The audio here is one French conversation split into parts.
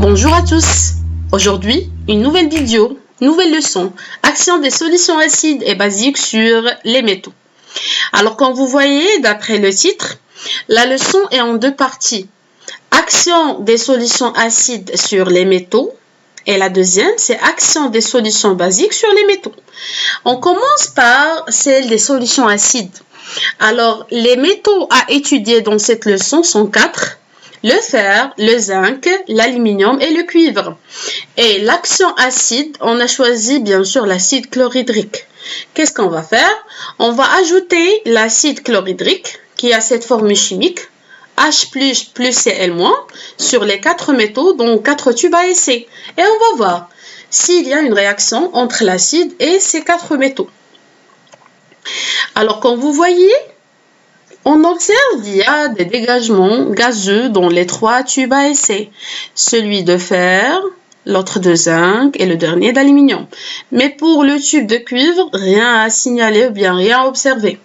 Bonjour à tous. Aujourd'hui, une nouvelle vidéo, nouvelle leçon, action des solutions acides et basiques sur les métaux. Alors, comme vous voyez, d'après le titre, la leçon est en deux parties. Action des solutions acides sur les métaux et la deuxième, c'est action des solutions basiques sur les métaux. On commence par celle des solutions acides. Alors, les métaux à étudier dans cette leçon sont 4. Le fer, le zinc, l'aluminium et le cuivre. Et l'action acide, on a choisi bien sûr l'acide chlorhydrique. Qu'est-ce qu'on va faire? On va ajouter l'acide chlorhydrique qui a cette formule chimique H++ Cl- sur les 4 métaux, donc 4 tubes à essai. Et on va voir s'il y a une réaction entre l'acide et ces 4 métaux. Alors, comme vous voyez, on observe qu'il y a des dégagements gazeux dans les 3 tubes à essai. Celui de fer, l'autre de zinc et le dernier d'aluminium. Mais pour le tube de cuivre, rien à signaler ou bien rien à observer.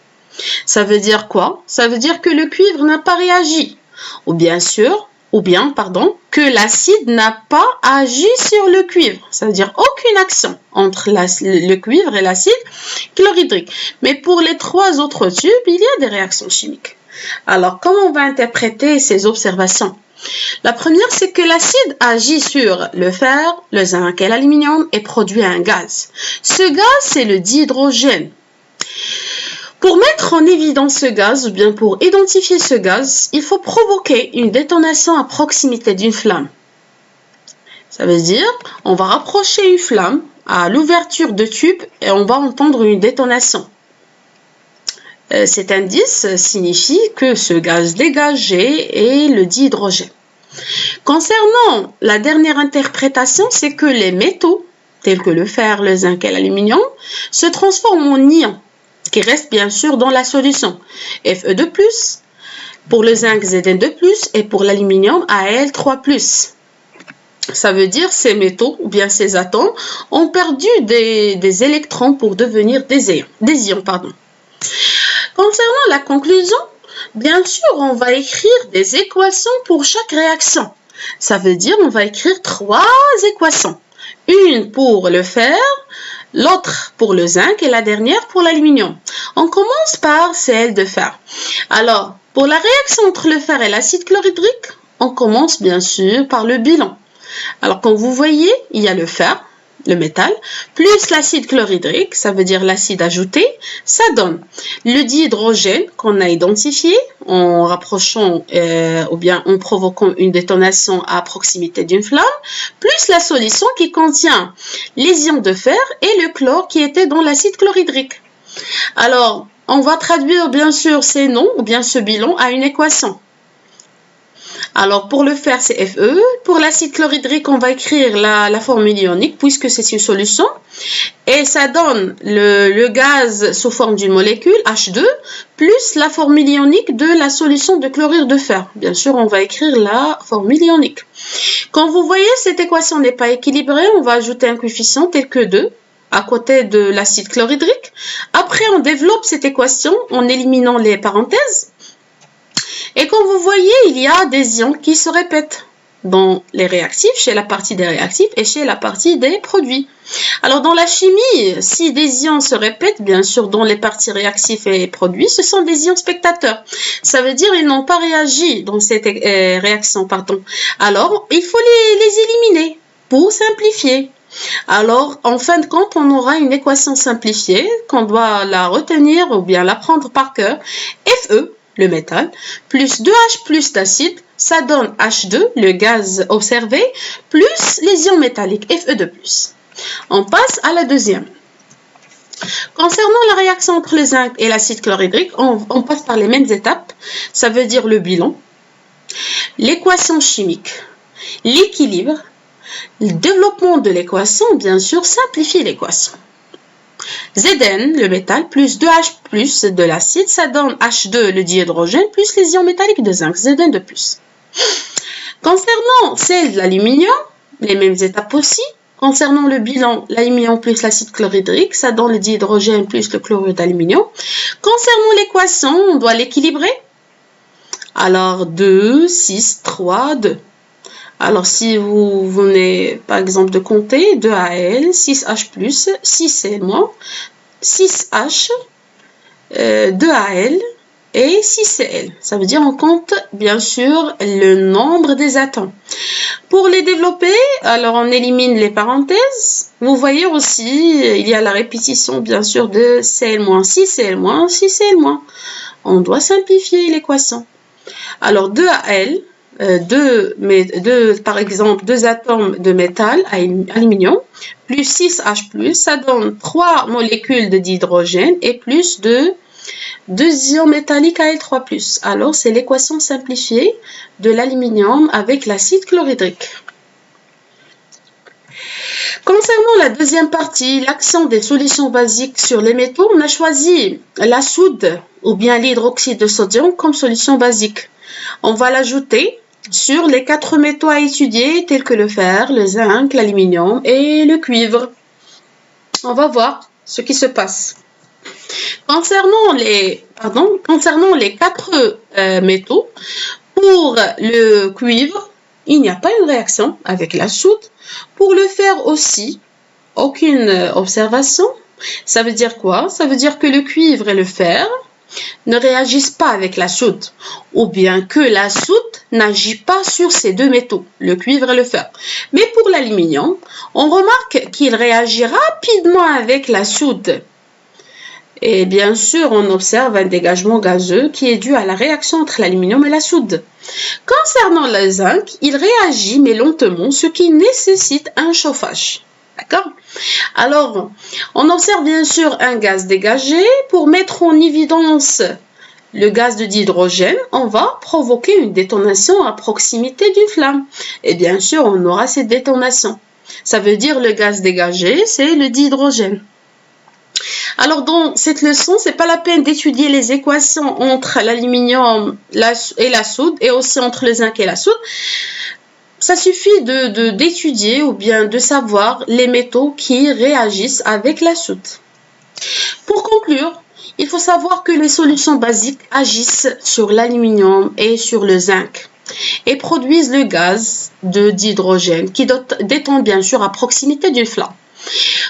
Ça veut dire quoi? Ça veut dire que le cuivre n'a pas réagi. Ou bien, que l'acide n'a pas agi sur le cuivre. Ça veut dire aucune action entre le cuivre et l'acide chlorhydrique. Mais pour les 3 autres tubes, il y a des réactions chimiques. Alors, comment on va interpréter ces observations? La première, c'est que l'acide agit sur le fer, le zinc et l'aluminium et produit un gaz. Ce gaz, c'est le dihydrogène. Pour mettre en évidence ce gaz, ou bien pour identifier ce gaz, il faut provoquer une détonation à proximité d'une flamme. Ça veut dire, on va rapprocher une flamme à l'ouverture de tube et on va entendre une détonation. Cet indice signifie que ce gaz dégagé est le dihydrogène. Concernant la dernière interprétation, c'est que les métaux, tels que le fer, le zinc et l'aluminium, se transforment en ions, qui reste bien sûr dans la solution. Fe2+, pour le zinc Zn2+, et pour l'aluminium Al3+. Ça veut dire ces métaux, ou bien ces atomes, ont perdu des électrons pour devenir des ions. Concernant la conclusion, bien sûr, on va écrire des équations pour chaque réaction. Ça veut dire on va écrire 3 équations. Une pour le fer, l'autre pour le zinc et la dernière pour l'aluminium. On commence par celle de fer. Alors, pour la réaction entre le fer et l'acide chlorhydrique, on commence bien sûr par le bilan. Alors, comme vous voyez, il y a le fer, le métal, plus l'acide chlorhydrique, ça veut dire l'acide ajouté, ça donne le dihydrogène qu'on a identifié en rapprochant ou bien en provoquant une détonation à proximité d'une flamme, plus la solution qui contient les ions de fer et le chlore qui était dans l'acide chlorhydrique. Alors, on va traduire bien sûr ces noms ou bien ce bilan à une équation. Alors, pour le fer, c'est Fe. Pour l'acide chlorhydrique, on va écrire la formule ionique puisque c'est une solution. Et ça donne le gaz sous forme d'une molécule, H2, plus la formule ionique de la solution de chlorure de fer. Bien sûr, on va écrire la formule ionique. Quand vous voyez cette équation n'est pas équilibrée, on va ajouter un coefficient tel que 2 à côté de l'acide chlorhydrique. Après, on développe cette équation en éliminant les parenthèses. Et comme vous voyez, il y a des ions qui se répètent dans les réactifs, chez la partie des réactifs et chez la partie des produits. Alors, dans la chimie, si des ions se répètent, bien sûr, dans les parties réactifs et produits, ce sont des ions spectateurs. Ça veut dire qu'ils n'ont pas réagi dans cette réaction, Alors, il faut les éliminer pour simplifier. Alors, en fin de compte, on aura une équation simplifiée qu'on doit la retenir ou bien l'apprendre par cœur. Fe, le métal, plus 2H+ d'acide, ça donne H2, le gaz observé, plus les ions métalliques, Fe2+. On passe à la deuxième. Concernant la réaction entre le zinc et l'acide chlorhydrique, on passe par les mêmes étapes. Ça veut dire le bilan, l'équation chimique, l'équilibre, le développement de l'équation, bien sûr, simplifie l'équation. Zn, le métal, plus 2H+ de l'acide, ça donne H2, le dihydrogène, plus les ions métalliques de zinc, Zn2+. Concernant celle de l'aluminium, les mêmes étapes aussi. Concernant le bilan, l'aluminium plus l'acide chlorhydrique, ça donne le dihydrogène plus le chlorure d'aluminium. Concernant l'équation, on doit l'équilibrer. Alors, 2, 6, 3, 2. Alors, si vous venez, par exemple, de compter 2Al, 6H+, 6Cl-, 6H, 2Al et 6Cl. Ça veut dire on compte, bien sûr, le nombre des atomes. Pour les développer, alors on élimine les parenthèses. Vous voyez aussi, il y a la répétition, bien sûr, de Cl-, 6Cl-, 6Cl-. On doit simplifier l'équation. Alors, 2Al, par exemple, 2 atomes de métal, aluminium, plus 6H+, ça donne 3 molécules d'hydrogène et plus de 2 ions métalliques Al3+. Alors, c'est l'équation simplifiée de l'aluminium avec l'acide chlorhydrique. Concernant la deuxième partie, l'action des solutions basiques sur les métaux, on a choisi la soude ou bien l'hydroxyde de sodium comme solution basique. On va l'ajouter sur les 4 métaux à étudier tels que le fer, le zinc, l'aluminium et le cuivre. On va voir ce qui se passe. Concernant les 4 métaux, pour le cuivre, il n'y a pas une réaction avec la soude. Pour le fer aussi, aucune observation. Ça veut dire quoi? Ça veut dire que le cuivre et le fer ne réagissent pas avec la soude, ou bien que la soude n'agit pas sur ces 2 métaux, le cuivre et le fer. Mais pour l'aluminium, on remarque qu'il réagit rapidement avec la soude. Et bien sûr, on observe un dégagement gazeux qui est dû à la réaction entre l'aluminium et la soude. Concernant le zinc, il réagit mais lentement, ce qui nécessite un chauffage. D'accord? Alors, on observe bien sûr un gaz dégagé. Pour mettre en évidence le gaz de dihydrogène, on va provoquer une détonation à proximité d'une flamme. Et bien sûr, on aura cette détonation. Ça veut dire le gaz dégagé, c'est le dihydrogène. Alors, dans cette leçon, c'est pas la peine d'étudier les équations entre l'aluminium et la soude, et aussi entre le zinc et la soude. Ça suffit d'étudier ou bien de savoir les métaux qui réagissent avec la soude. Pour conclure, il faut savoir que les solutions basiques agissent sur l'aluminium et sur le zinc et produisent le gaz de dihydrogène qui détend bien sûr à proximité d'une flamme.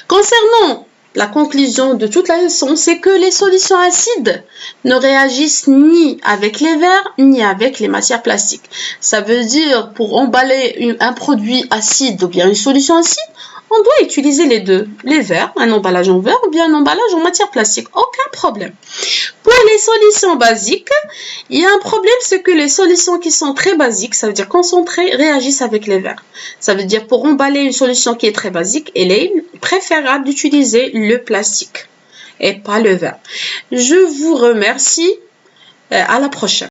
Concernant la conclusion de toute la leçon, c'est que les solutions acides ne réagissent ni avec les verres ni avec les matières plastiques. Ça veut dire pour emballer un produit acide ou bien une solution acide, on doit utiliser les deux, les verres, un emballage en verre ou bien un emballage en matière plastique, aucun problème. Pour les solutions basiques, il y a un problème, c'est que les solutions qui sont très basiques, ça veut dire concentrées, réagissent avec les verres. Ça veut dire pour emballer une solution qui est très basique, il est préférable d'utiliser le plastique et pas le verre. Je vous remercie, à la prochaine.